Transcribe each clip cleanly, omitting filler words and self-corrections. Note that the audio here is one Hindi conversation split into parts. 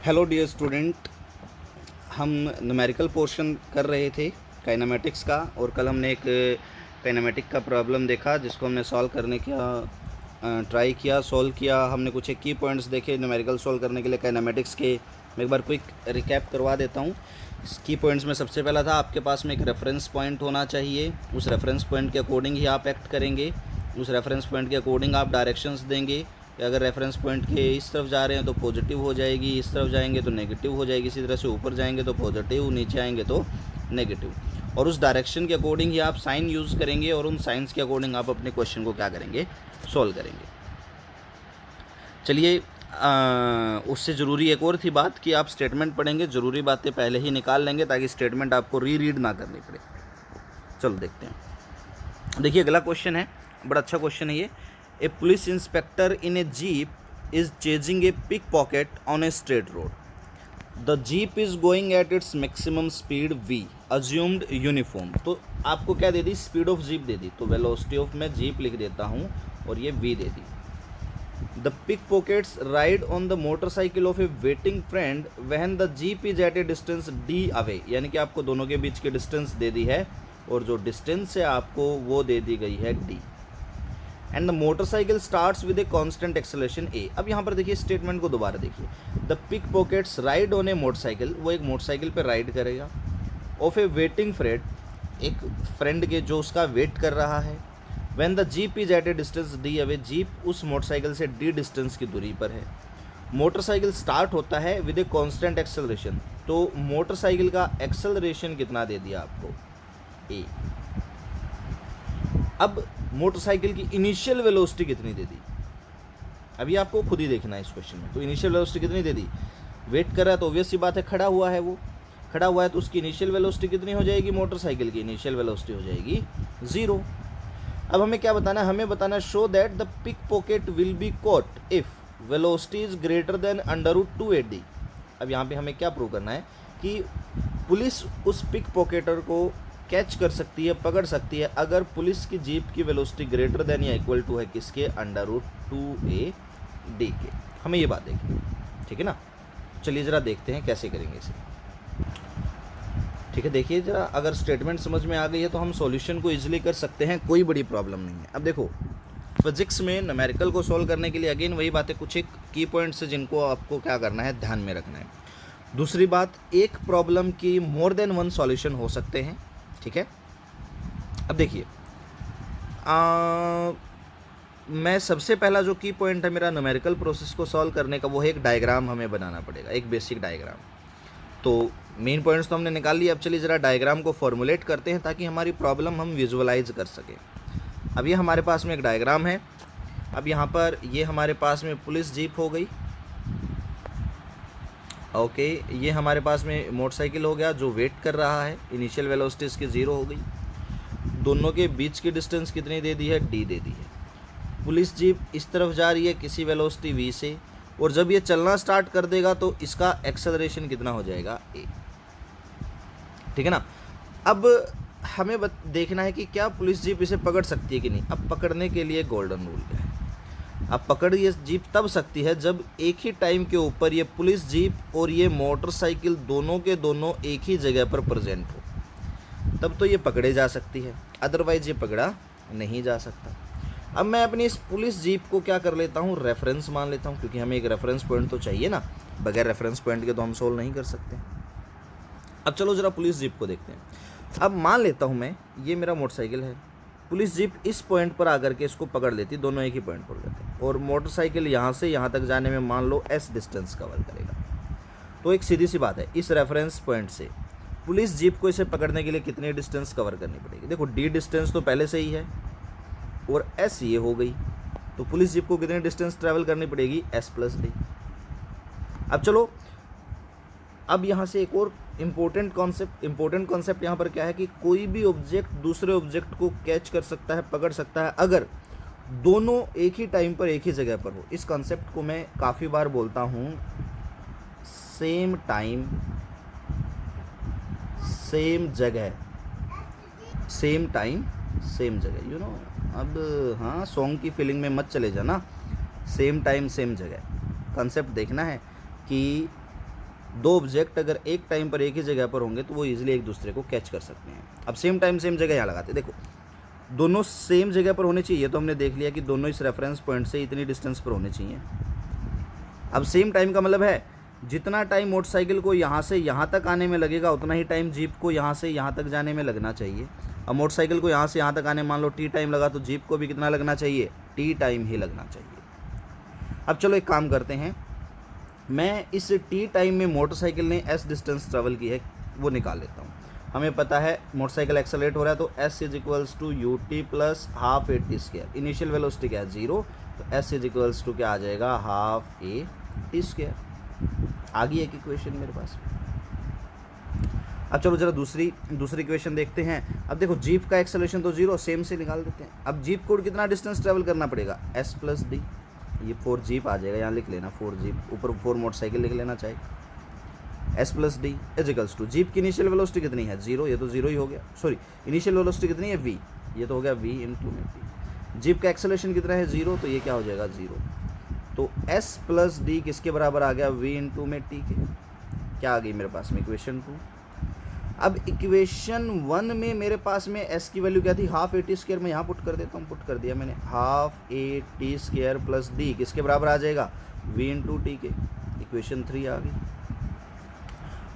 हेलो डियर स्टूडेंट, हम न्यूमेरिकल पोर्शन कर रहे थे काइनेमेटिक्स का। और कल हमने एक काइनेमेटिक का प्रॉब्लम देखा जिसको हमने सॉल्व करने का ट्राई किया, सॉल्व किया। हमने कुछ एक की पॉइंट्स देखे न्यूमेरिकल सॉल्व करने के लिए काइनेमेटिक्स के। मैं एक बार क्विक रिकैप करवा देता हूँ। की पॉइंट्स में सबसे पहला था आपके पास में एक रेफरेंस पॉइंट होना चाहिए। उस रेफरेंस पॉइंट के अकॉर्डिंग ही आप एक्ट करेंगे। उस रेफरेंस पॉइंट के अकॉर्डिंग आप डायरेक्शंस देंगे कि अगर रेफरेंस पॉइंट के इस तरफ जा रहे हैं तो पॉजिटिव हो जाएगी, इस तरफ जाएंगे तो नेगेटिव हो जाएगी, इसी तरह से ऊपर जाएंगे तो पॉजिटिव, नीचे आएंगे तो नेगेटिव। और उस डायरेक्शन के अकॉर्डिंग ही आप साइन यूज़ करेंगे और उन साइंस के अकॉर्डिंग आप अपने क्वेश्चन को क्या करेंगे, सॉल्व करेंगे। चलिए, उससे ज़रूरी एक और थी बात कि आप स्टेटमेंट पढ़ेंगे, ज़रूरी बातें पहले ही निकाल लेंगे ताकि स्टेटमेंट आपको रीड ना करनी पड़े। चलो देखते हैं। देखिए अगला क्वेश्चन है, बड़ा अच्छा क्वेश्चन है ये। A police inspector in a jeep is chasing a pickpocket on a straight road. The jeep is going at its maximum speed we assumed uniform. तो आपको क्या दे दी, स्पीड ऑफ जीप दे दी, तो वेलोसिटी ऑफ मैं जीप लिख देता हूँ और ये वी दे दी। The pickpockets ride on the motorcycle of a waiting friend when the jeep is at a distance D away. यानी कि आपको दोनों के बीच की डिस्टेंस दे दी है और जो डिस्टेंस है आपको वो दे दी गई है D. And the motorcycle starts with a constant acceleration A. अब यहाँ पर देखिए स्टेटमेंट को दोबारा देखिए। The pickpockets ride on a motorcycle, वो एक मोटरसाइकिल पर राइड करेगा। ऑफ ए वेटिंग फ्रेंड, एक फ्रेंड के जो उसका वेट कर रहा है। When the jeep is at a distance D away, jeep उस मोटरसाइकिल से डी डिस्टेंस की दूरी पर है। मोटरसाइकिल स्टार्ट होता है विद ए कांस्टेंट एक्सेलरेशन, तो मोटरसाइकिल का एक्सेलरेशन कितना दे दिया आपको, ए। अब मोटरसाइकिल की इनिशियल वेलोसिटी कितनी दे दी, अभी आपको खुद ही देखना है इस क्वेश्चन में। तो इनिशियल वेलोसिटी कितनी दे दी, वेट कर रहा है तो ऑब्वियस सी बात है, खड़ा हुआ है, वो खड़ा हुआ है तो उसकी इनिशियल वेलोसिटी कितनी हो जाएगी, मोटरसाइकिल की इनिशियल वेलोसिटी हो जाएगी 0। अब हमें क्या बताना है, हमें बताना है show that the pickpocket will be caught if velocity is greater than √2AD। अब यहाँ पे हमें क्या प्रूव करना है कि पुलिस उस पिक पॉकेटर को कैच कर सकती है, पकड़ सकती है, अगर पुलिस की जीप की वेलोसिटी ग्रेटर देन या इक्वल टू है किसके, √2AD के। हमें ये बात देखनी, ठीक है ना। चलिए ज़रा देखते हैं कैसे करेंगे इसे। ठीक है, देखिए ज़रा, अगर स्टेटमेंट समझ में आ गई है तो हम सॉल्यूशन को इजीली कर सकते हैं, कोई बड़ी प्रॉब्लम नहीं है। अब देखो फिजिक्स में न्यूमेरिकल को सॉल्व करने के लिए अगेन वही बातें, कुछ एक की पॉइंट्स है जिनको आपको क्या करना है, ध्यान में रखना है। दूसरी बात, एक प्रॉब्लम की मोर देन वन सॉल्यूशन हो सकते हैं, ठीक है। अब देखिए, मैं सबसे पहला जो की पॉइंट है मेरा न्यूमेरिकल प्रोसेस को सॉल्व करने का, वो है एक डायग्राम हमें बनाना पड़ेगा, एक बेसिक डायग्राम। तो मेन पॉइंट्स तो हमने निकाल लिया, अब चलिए ज़रा डायग्राम को फॉर्मुलेट करते हैं ताकि हमारी प्रॉब्लम हम विजुअलाइज कर सकें। अब ये हमारे पास में एक डायग्राम है। अब यहाँ पर ये हमारे पास में पुलिस जीप हो गई, ओके। ये हमारे पास में मोटरसाइकिल हो गया जो वेट कर रहा है, इनिशियल वेलोसिटी इसकी 0 हो गई। दोनों के बीच की डिस्टेंस कितनी दे दी है, d दे दी है। पुलिस जीप इस तरफ जा रही है किसी वेलोसिटी v से, और जब ये चलना स्टार्ट कर देगा तो इसका एक्सेलरेशन कितना हो जाएगा, a, ठीक है ना। अब हमें देखना है कि क्या पुलिस जीप इसे पकड़ सकती है कि नहीं। अब पकड़ने के लिए गोल्डन रूल क्या है, अब पकड़ ये जीप तब सकती है जब एक ही टाइम के ऊपर ये पुलिस जीप और ये मोटरसाइकिल दोनों के दोनों एक ही जगह पर प्रेजेंट हो, तब तो ये पकड़े जा सकती है, अदरवाइज ये पकड़ा नहीं जा सकता। अब मैं अपनी इस पुलिस जीप को क्या कर लेता हूँ, रेफरेंस मान लेता हूँ, क्योंकि हमें एक रेफरेंस पॉइंट तो चाहिए ना, बगैर रेफरेंस पॉइंट के तो हम सोल्व नहीं कर सकते। अब चलो ज़रा पुलिस जीप को देखते हैं। अब मान लेता हूँ मैं, ये मेरा मोटरसाइकिल है, पुलिस जीप इस पॉइंट पर आकर के इसको पकड़ लेती, दोनों एक ही पॉइंट पर जाते हैं, और मोटरसाइकिल यहाँ से यहाँ तक जाने में मान लो s डिस्टेंस कवर करेगा। तो एक सीधी सी बात है, इस रेफरेंस पॉइंट से पुलिस जीप को इसे पकड़ने के लिए कितनी डिस्टेंस कवर करनी पड़ेगी। देखो d डिस्टेंस तो पहले से ही है और s ये हो गई, तो पुलिस जीप को कितनी डिस्टेंस ट्रैवल करनी पड़ेगी, s + d। अब चलो, अब यहाँ से एक और इम्पोर्टेंट कॉन्सेप्ट यहाँ पर क्या है कि कोई भी ऑब्जेक्ट दूसरे ऑब्जेक्ट को कैच कर सकता है, पकड़ सकता है, अगर दोनों एक ही टाइम पर एक ही जगह पर हो। इस कॉन्सेप्ट को मैं काफ़ी बार बोलता हूँ, सेम टाइम सेम जगह, सेम टाइम सेम जगह, यू नो। अब हाँ, सॉन्ग की फीलिंग में मत चले जाना, सेम टाइम सेम जगह। कॉन्सेप्ट देखना है कि दो ऑब्जेक्ट अगर एक टाइम पर एक ही जगह पर होंगे तो वो इजीली एक दूसरे को कैच कर सकते हैं। अब सेम टाइम सेम जगह यहाँ लगाते हैं, देखो दोनों सेम जगह पर होने चाहिए, तो हमने देख लिया कि दोनों इस रेफरेंस पॉइंट से इतनी डिस्टेंस पर होने चाहिए। अब सेम टाइम का मतलब है जितना टाइम मोटरसाइकिल को यहाँ से यहाँ तक आने में लगेगा उतना ही टाइम जीप को यहाँ से यहाँ तक जाने में लगना चाहिए। अब मोटरसाइकिल को यहाँ से यहाँ तक आने मान लो टी टाइम लगा, तो जीप को भी कितना लगना चाहिए, टी टाइम ही लगना चाहिए। अब चलो एक काम करते हैं, मैं इस टी टाइम में मोटरसाइकिल ने एस डिस्टेंस ट्रेवल की है वो निकाल लेता हूँ। हमें पता है मोटरसाइकिल एक्सेलरेट हो रहा है, तो s is equals to u t plus half a t square. Initial velocity क्या है, 0, तो एस इज इक्वल्स टू क्या आ जाएगा, हाफ ए टी स्क्वायर। आ गई एक इक्वेशन मेरे पास। अब चलो जरा दूसरी इक्वेशन देखते हैं। अब देखो जीप का एक्सेलरेशन तो 0, सेम से निकाल देते हैं। अब जीप को कितना डिस्टेंस ट्रेवल करना पड़ेगा, एस प्लस डी, ये 4 जीप आ जाएगा, यहाँ लिख लेना 4 जीप, ऊपर 4 मोटरसाइकिल लिख लेना चाहिए। S plus d equals to jeep की इनिशियल वेलोसिटी कितनी है, 0, ये तो 0 ही हो गया, सॉरी इनिशियल वेलोसिटी कितनी है, v, ये तो हो गया v इंटू में टी। जीप का एक्सेलरेशन कितना है, 0, तो ये क्या हो जाएगा 0। तो s प्लस डी किसके बराबर आ गया, v इंटू में टी के। क्या आ गई मेरे पास में इक्वेशन 2। अब इक्वेशन 1 में मेरे पास में s की वैल्यू क्या थी, हाफ ए टी स्क्वायर, मैं यहाँ पुट कर देता हूँ, पुट कर दिया मैंने, half a t square plus D किसके बराबर आ जाएगा, v इंटू टी के। इक्वेशन 3 आ गई।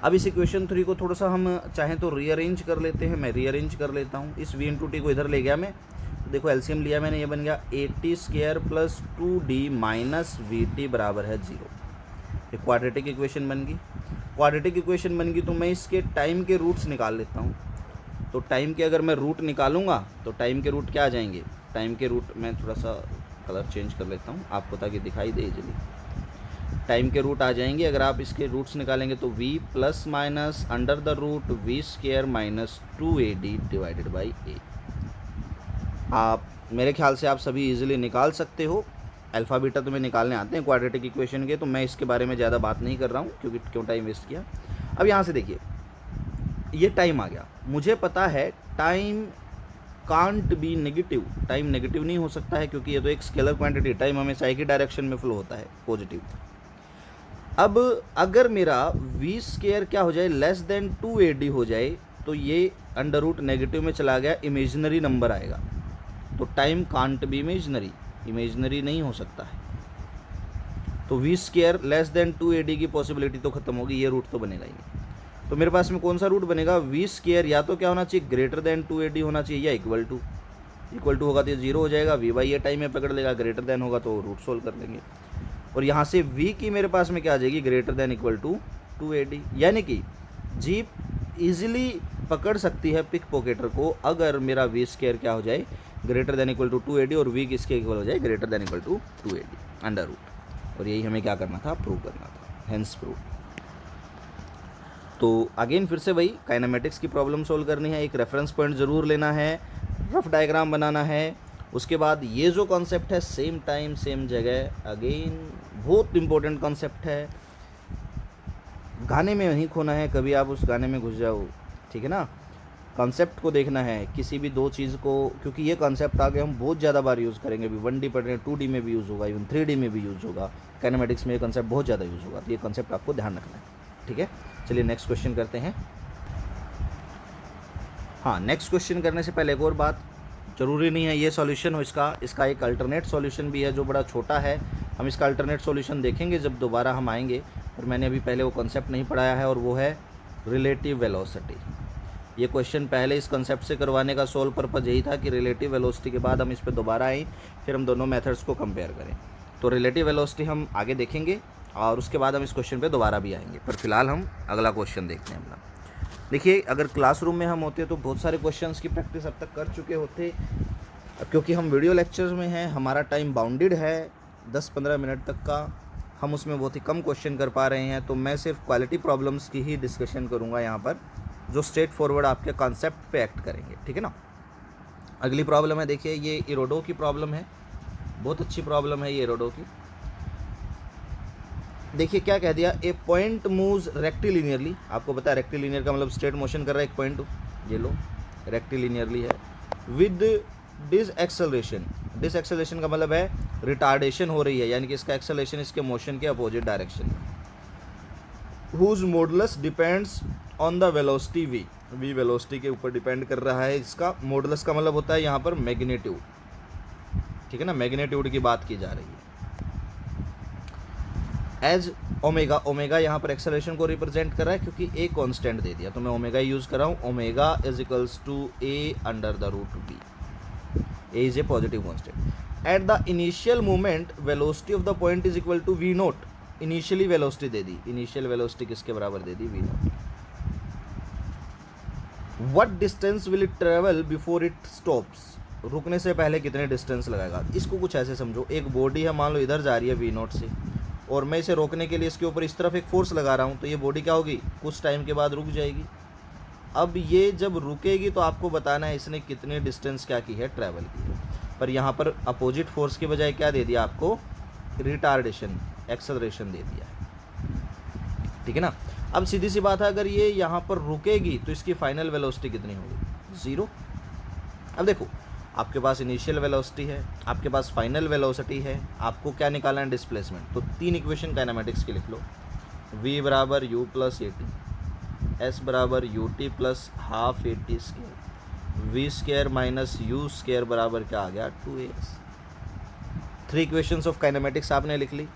अब इस इक्वेशन 3 को थोड़ा सा हम चाहें तो रीअरेंज कर लेते हैं, मैं रीअरेंज कर लेता हूँ। इस v इंटू टी को इधर ले गया मैं, तो देखो एलसीएम लिया मैंने, ये बन गया ए t square plus 2d minus we T बराबर है 0। ये क्वाड्रेटिक इक्वेशन बन गई। क्वाड्रेटिक इक्वेशन बन गई तो मैं इसके टाइम के रूट्स निकाल लेता हूँ। तो टाइम के अगर मैं रूट निकालूंगा तो टाइम के रूट क्या आ जाएंगे, टाइम के रूट मैं थोड़ा सा कलर चेंज कर लेता हूँ आपको ताकि दिखाई दे इजीली। टाइम के रूट आ जाएंगे, अगर आप इसके रूट्स निकालेंगे तो v plus minus under the root v square minus 2ad divided by a। आप मेरे ख्याल से आप सभी इजीली निकाल सकते हो। अल्फ़ा बीटा तुम्हें निकालने आते हैं क्वाड्रेटिक इक्वेशन के, तो मैं इसके बारे में ज़्यादा बात नहीं कर रहा हूँ क्योंकि क्यों टाइम वेस्ट किया। अब यहाँ से देखिए ये टाइम आ गया, मुझे पता है time can't be negative, time negative नहीं हो सकता है क्योंकि ये तो एक स्केलर क्वांटिटी, टाइम हमेशा एक ही डायरेक्शन में फ्लो होता है, पॉजिटिव। अब अगर मेरा v स्क्वायर क्या हो जाए, लेस देन 2ad हो जाए, तो ये अंडर रूट नेगेटिव में चला गया, इमेजिनरी नंबर आएगा। तो time can't be imaginary, imaginary नहीं हो सकता है। तो v square less than 2ad की पॉसिबिलिटी तो खत्म होगी, ये रूट तो बनेगा ही नहीं। तो मेरे पास में कौन सा रूट बनेगा, v स्क्वायर या तो क्या होना चाहिए, ग्रेटर देन 2ad होना चाहिए, या इक्वल टू होगा तो ये 0 हो जाएगा, v बाई ये टाइम में पकड़ लेगा, ग्रेटर देन होगा तो रूट सोल्व कर लेंगे। और यहाँ से v की मेरे पास में क्या आ जाएगी, greater than equal to 2ad, यानी कि जीप इजीली पकड़ सकती है पिक पॉकेटर को अगर मेरा v स्क्वायर क्या हो जाए, greater than equal to 2ad, और v किसके इक्वल हो जाए, greater than equal to 2ad under root. और यही हमें क्या करना था, प्रूव करना था, हेंस प्रूव। तो अगेन फिर से वही काइनेमेटिक्स की प्रॉब्लम सोल्व करनी है, एक रेफरेंस पॉइंट ज़रूर लेना है, रफ डायग्राम बनाना है, उसके बाद ये जो कॉन्सेप्ट है सेम टाइम सेम जगह, अगेन बहुत इंपॉर्टेंट कॉन्सेप्ट है, गाने में नहीं खोना है, कभी आप उस गाने में घुस जाओ, ठीक है ना। कॉन्सेप्ट को देखना है किसी भी दो चीज़ को, क्योंकि ये कॉन्सेप्ट आगे हम बहुत ज़्यादा बार यूज़ करेंगे, अभी 1D पढ़ रहे हैं, 2D में भी यूज़ होगा, इवन 3D में भी यूज़ होगा, काइनेमेटिक्स में ये कॉन्सेप्ट बहुत ज़्यादा यूज़ होगा, तो ये कॉन्सेप्ट आपको ध्यान रखना है, ठीक है। चलिए नेक्स्ट क्वेश्चन करते हैं। हाँ, नेक्स्ट क्वेश्चन करने से पहले एक और बात, ज़रूरी नहीं है ये सॉल्यूशन हो इसका एक अल्टरनेट सॉल्यूशन भी है जो बड़ा छोटा है, हम इसका अल्टरनेट सॉल्यूशन देखेंगे जब दोबारा हम आएंगे, और मैंने अभी पहले वो कॉन्सेप्ट नहीं पढ़ाया है, और वो है रिलेटिव वेलोसिटी। ये क्वेश्चन पहले इस कॉन्सेप्ट से करवाने का सोल पर्पज़ यही था कि रिलेटिव वेलोसिटी के बाद हम इस पर दोबारा आएँ, फिर हम दोनों मेथड्स को कंपेयर करें। तो रिलेटिव वेलोसिटी हम आगे देखेंगे और उसके बाद हम इस क्वेश्चन पे दोबारा भी आएंगे, पर फिलहाल हम अगला क्वेश्चन देखते हैं अपना। देखिए, अगर क्लासरूम में हम होते तो बहुत सारे क्वेश्चंस की प्रैक्टिस अब तक कर चुके होते, क्योंकि हम वीडियो लेक्चर्स में हैं, हमारा टाइम बाउंडेड है 10-15 मिनट तक का, हम उसमें बहुत ही कम क्वेश्चन कर पा रहे हैं, तो मैं सिर्फ क्वालिटी प्रॉब्लम्स की ही डिस्कशन करूँगा यहाँ पर, जो स्ट्रेट फॉरवर्ड आपके कॉन्सेप्ट पे एक्ट करेंगे, ठीक है ना। अगली प्रॉब्लम है, देखिए ये इरोडो की प्रॉब्लम है, बहुत अच्छी प्रॉब्लम है ये इरोडो की। देखिए क्या कह दिया, ए पॉइंट मूव्स रेक्टिलिनियरली, आपको पता है रेक्टिलिनियर का मतलब स्ट्रेट मोशन कर रहा है एक पॉइंट, ये लो रेक्टिलिनियरली है, विद डिसएक्सेलरेशन, डिसएक्सेलरेशन का मतलब है रिटार्डेशन हो रही है, यानी कि इसका एक्सेलरेशन इसके मोशन के अपोजिट डायरेक्शन में। Whose modulus depends on the velocity v, v velocity के ऊपर डिपेंड कर रहा है। इसका मॉडुलस का मतलब होता है यहाँ पर मैग्नीट्यूड, ठीक है ना, मैग्नीट्यूड की बात की जा रही है। एज ओमेगा, ओमेगा यहाँ पर एक्सेलरेशन को रिप्रेजेंट कर रहा है क्योंकि ए कांस्टेंट दे दिया तो मैं ओमेगा यूज कर रहा हूँ। Omega is equals to A under the root B, A is a positive constant. At the initial moment velocity of the point is equal to V nought, initially velocity दे दी, इनिशियल वेलोसिटी किसके बराबर दे दी, V nought. What distance will it travel before it stops, रुकने से पहले कितने डिस्टेंस लगाएगा। इसको कुछ ऐसे समझो, एक बॉडी है, मान लो इधर जा रही है वी नोट से, और मैं इसे रोकने के लिए इसके ऊपर इस तरफ एक फोर्स लगा रहा हूँ, तो ये बॉडी क्या होगी, कुछ टाइम के बाद रुक जाएगी। अब ये जब रुकेगी तो आपको बताना है इसने कितने डिस्टेंस क्या की है, ट्रैवल की है। पर यहाँ पर अपोजिट फोर्स के बजाय क्या दे दिया आपको, रिटार्डेशन, एक्सेलरेशन दे दिया है, ठीक है ना। अब सीधी सी बात है, अगर ये यहाँ पर रुकेगी तो इसकी फाइनल वेलोसिटी कितनी होगी, 0। अब देखो, आपके पास इनिशियल वेलोसिटी है, आपके पास फाइनल वेलोसिटी है, आपको क्या निकालना है, डिस्प्लेसमेंट। तो 3 इक्वेशन काइनेमेटिक्स की लिख लो, v बराबर u plus a t, s बराबर u t plus half a t square, v square minus u square बराबर क्या आ गया, 2as। 3 इक्वेशंस ऑफ काइनेमेटिक्स आपने लिख ली।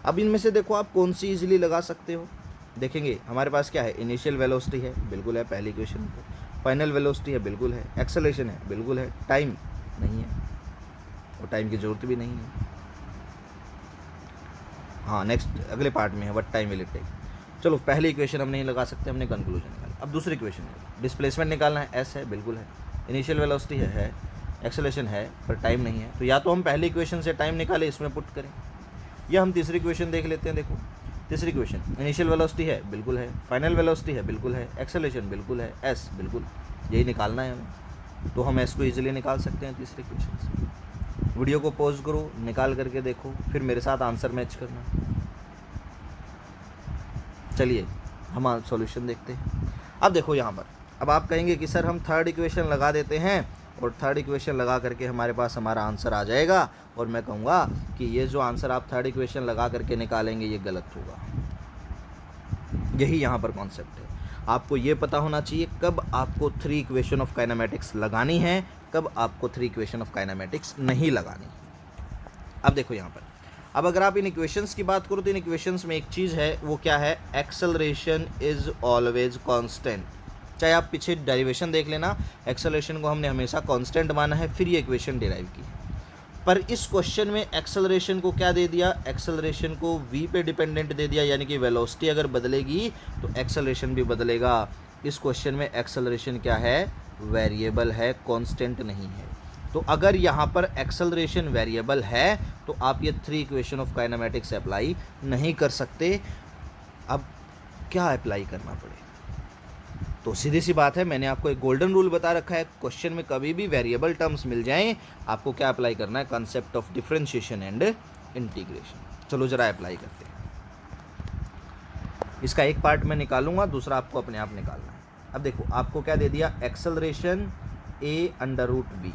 अब इनमें से देखो आप कौन सी इजीली लगा सकते हो। देखेंगे हमारे पास क्या है, इनिशियल वेलोसिटी है, बिल्कुल है पहली इक्वेशन पे, फाइनल वेलोसिटी है, बिल्कुल है, एक्सेलरेशन है, बिल्कुल है, टाइम नहीं है और टाइम की जरूरत भी नहीं है। हाँ, नेक्स्ट अगले पार्ट में है, what time will it take. चलो पहली इक्वेशन हम नहीं लगा सकते, हमने कंक्लूजन निकाला। अब दूसरी इक्वेशन है, डिस्प्लेसमेंट निकालना है, एस है, बिल्कुल है, इनिशियल वेलोसिटी है, एक्सेलरेशन है, पर टाइम नहीं है। तो या तो हम पहली इक्वेशन से टाइम निकालें, इसमें पुट करें, या हम तीसरी इक्वेशन देख लेते हैं। देखो तीसरी इक्वेशन, इनिशियल वेलोसिटी है, बिल्कुल है, फाइनल वेलोसिटी है, बिल्कुल है, एक्सेलरेशन बिल्कुल है, एस बिल्कुल, यही निकालना है हमें। तो हम एस को इजीली निकाल सकते हैं तीसरी इक्वेशन से। वीडियो को पॉज करो, निकाल करके देखो, फिर मेरे साथ आंसर मैच करना। चलिए हम सॉल्यूशन देखते हैं। अब देखो यहाँ पर, अब आप कहेंगे कि सर हम थर्ड इक्वेशन लगा देते हैं और थर्ड इक्वेशन लगा करके हमारे पास हमारा आंसर आ जाएगा, और मैं कहूँगा कि ये जो आंसर आप थर्ड इक्वेशन लगा करके निकालेंगे ये गलत होगा। यही यहाँ पर कॉन्सेप्ट है। आपको ये पता होना चाहिए कब आपको 3 इक्वेशन ऑफ काइनेमेटिक्स लगानी है, कब आपको 3 इक्वेशन ऑफ काइनेमेटिक्स नहीं लगानी। अब देखो यहाँ पर, अब अगर आप इन इक्वेशंस की बात करो तो इन इक्वेशंस में एक चीज़ है, वो क्या है, एक्सेलरेशन इज ऑलवेज कांस्टेंट। चाहे आप पीछे डेरिवेशन देख लेना, एक्सेलरेशन को हमने हमेशा कांस्टेंट माना है, फिर ये इक्वेशन डिराइव की। पर इस क्वेश्चन में एक्सेलरेशन को क्या दे दिया, एक्सेलरेशन को v पे डिपेंडेंट दे दिया, यानी कि वेलोसिटी अगर बदलेगी तो एक्सेलरेशन भी बदलेगा। इस क्वेश्चन में एक्सेलरेशन क्या है, वेरिएबल है, कांस्टेंट नहीं है। तो अगर यहाँ पर एक्सेलरेशन वेरिएबल है तो आप ये 3 इक्वेशन ऑफ काइनेमेटिक्स अप्लाई नहीं कर सकते। अब क्या अप्लाई करना पड़े, तो सीधी सी बात है, मैंने आपको एक गोल्डन रूल बता रखा है, क्वेश्चन में कभी भी वेरिएबल टर्म्स मिल जाएं, आपको क्या अप्लाई करना है, concept of differentiation and integration. चलो जरा अप्लाई करते हैं। इसका एक पार्ट मैं निकालूंगा, दूसरा आपको अपने आप निकालना है। अब देखो आपको क्या दे दिया, acceleration a under root v,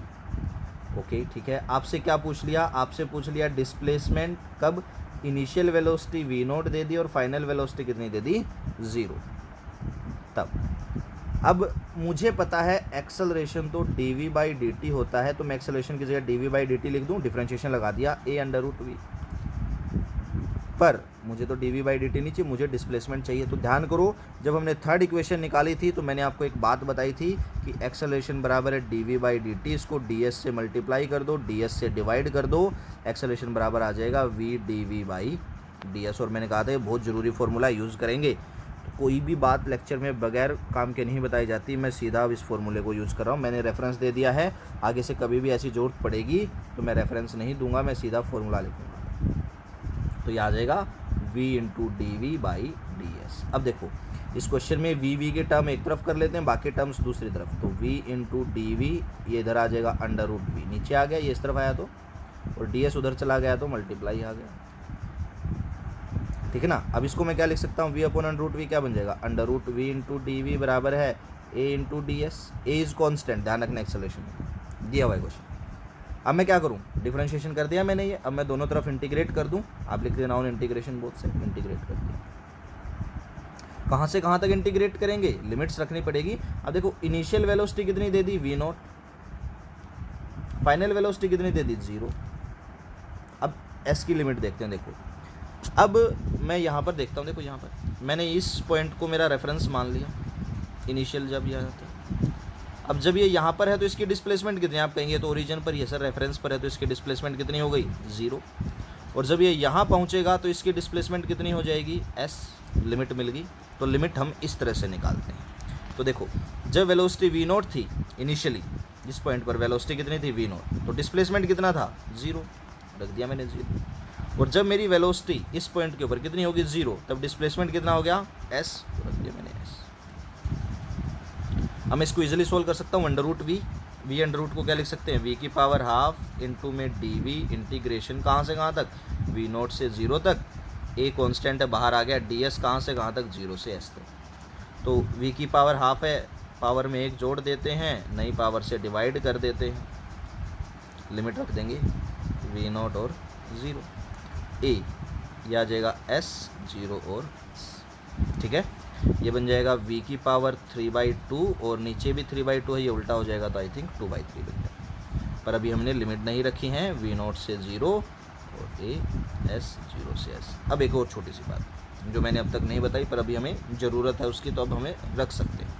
okay ठीक है। आपसे क्या पूछ लिया, आपसे पूछ लिया डिस्प्लेसमेंट कब, इनिशियल वेलोसिटी v नोट दे दी और फाइनल वेलोसिटी कितनी दे दी, 0। तब अब मुझे पता है एक्सेलरेशन तो dv/dt होता है, तो मैं एक्सेलरेशन की जगह dv/dt लिख दूं, डिफरेंशिएशन लगा दिया a अंडर रूट v। पर मुझे तो dv/dt नहीं चाहिए, मुझे डिस्प्लेसमेंट चाहिए। तो ध्यान करो, जब हमने थर्ड इक्वेशन निकाली थी तो मैंने आपको एक बात बताई थी कि एक्सेलरेशन बराबर है dv/dt, इसको ds से मल्टीप्लाई कर दो, ds से डिवाइड कर दो, एक्सेलरेशन बराबर आ जाएगा v dv/ds। और मैंने कहा था ये बहुत ज़रूरी फॉर्मूला यूज़ करेंगे, कोई भी बात लेक्चर में बगैर काम के नहीं बताई जाती। मैं सीधा इस फॉर्मूले को यूज़ कर रहा हूँ, मैंने रेफरेंस दे दिया है, आगे से कभी भी ऐसी ज़रूरत पड़ेगी तो मैं रेफरेंस नहीं दूंगा, मैं सीधा फॉर्मूला लिखूँगा। तो ये आ जाएगा v इंटू dv/ds। अब देखो इस क्वेश्चन में v के टर्म एक तरफ कर लेते हैं, बाकी टर्म्स दूसरी तरफ। तो v इंटू dv ये इधर आ जाएगा अंडर रूट v, नीचे आ गया, ये इस तरफ आया तो, और ds उधर चला गया तो मल्टीप्लाई आ गया, ठीक है ना। अब इसको मैं क्या लिख सकता हूँ, v upon under root v क्या बन जाएगा, under root v into d बराबर है a into d s. A is constant, ध्यान रखना एक्सेलरेशन दिया हुआ है क्वेश्चन। अब मैं क्या करूँ, डिफरेंशिएशन कर दिया मैंने ये, अब मैं दोनों तरफ इंटीग्रेट कर दूँ, आप लिख देना ऑन इंटीग्रेशन बोथ से, इंटीग्रेट कर दिया। कहाँ से कहाँ तक इंटीग्रेट करेंगे, लिमिट्स रखनी पड़ेगी। अब देखो इनिशियल वेलोसिटी कितनी दे दी v0, फाइनल वेलोसिटी कितनी दे दी 0। अब s की लिमिट देखते हैं। देखो अब मैं यहाँ पर देखता हूँ, देखो यहाँ पर मैंने इस पॉइंट को मेरा रेफरेंस मान लिया इनिशियल जब यह था। अब जब ये यहाँ पर है तो इसकी डिस्प्लेसमेंट कितनी, आप कहेंगे तो ओरिजिन पर ही है सर, रेफरेंस पर है तो इसकी डिस्प्लेसमेंट कितनी हो गई 0। और जब ये यहाँ पहुँचेगा तो इसकी डिस्प्लेसमेंट कितनी हो जाएगी s, लिमिट मिल गई। तो लिमिट हम इस तरह से निकालते हैं। तो देखो जब वेलोसिटी v0 थी इनिशियली, जिस पॉइंट पर वेलोसिटी कितनी थी v0, तो डिस्प्लेसमेंट कितना था 0, रख दिया मैंने 0। और जब मेरी वेलोसिटी इस पॉइंट के ऊपर कितनी होगी 0, तब डिस्प्लेसमेंट कितना हो गया s, तो रख दिया मैंने s। अब मैं इसको इजीली सोल्व कर सकता हूँ। Under root v under root को क्या लिख सकते हैं, v की पावर हाफ इंटू में dv इंटीग्रेशन कहाँ से कहाँ तक, v0 से 0 तक, a कांस्टेंट है बाहर आ गया, ds कहाँ से कहाँ तक 0 से s तक। तो v की पावर हाफ है, पावर में 1 जोड़ देते हैं, नई पावर से डिवाइड कर देते हैं, लिमिट रख देंगे v0 और 0, a यह आ जाएगा s 0 और s। ठीक है, ये बन जाएगा v की पावर 3/2 और नीचे भी 3/2 है, ये उल्टा हो जाएगा तो आई थिंक 2/3 बन जाएगा। पर अभी हमने लिमिट नहीं रखी है, v0 से 0 और a s 0 से s। अब एक और छोटी सी बात जो मैंने अब तक नहीं बताई पर अभी हमें ज़रूरत है उसकी, तो अब हमें रख सकते हैं।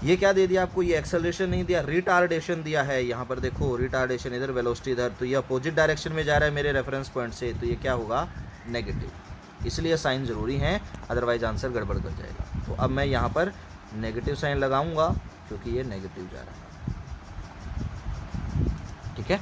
ये क्या दे दिया आपको, ये एक्सेलरेशन नहीं दिया, रिटार्डेशन दिया है। यहाँ पर देखो रिटार्डेशन, इधर वेलोसिटी इधर, तो ये अपोजिट डायरेक्शन में जा रहा है मेरे रेफरेंस पॉइंट से, तो ये क्या होगा नेगेटिव, इसलिए साइन ज़रूरी है, अदरवाइज आंसर गड़बड़ कर जाएगा। तो अब मैं यहाँ पर नेगेटिव साइन लगाऊंगा क्योंकि ये नेगेटिव जा रहा है। ठीक है,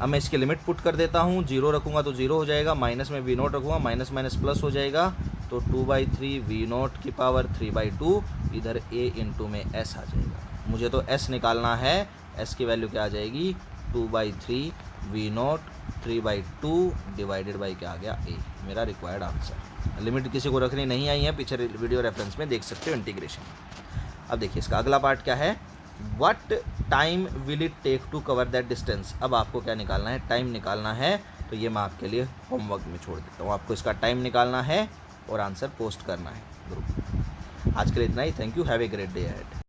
अब मैं इसकी लिमिट पुट कर देता हूँ, 0 रखूँगा तो 0 हो जाएगा, माइनस में v0 रखूँगा, माइनस माइनस प्लस हो जाएगा, तो 2/3 v0 की पावर 3/2, इधर a इंटू में s आ जाएगा। मुझे तो s निकालना है, s की वैल्यू क्या आ जाएगी 2/3 v0 3/2 डिवाइडेड बाई क्या आ गया a, मेरा रिक्वायर्ड आंसर। लिमिट किसी को रखनी नहीं आई है, पीछे वीडियो रेफरेंस में देख सकते हो इंटीग्रेशन। अब देखिए इसका अगला पार्ट क्या है, what time will it take to cover that distance. अब आपको क्या निकालना है, टाइम निकालना है। तो ये मैं आपके लिए होमवर्क में छोड़ देता हूँ, आपको इसका टाइम निकालना है और आंसर पोस्ट करना है ग्रुप। आज के लिए इतना ही, thank you, have a great day ahead.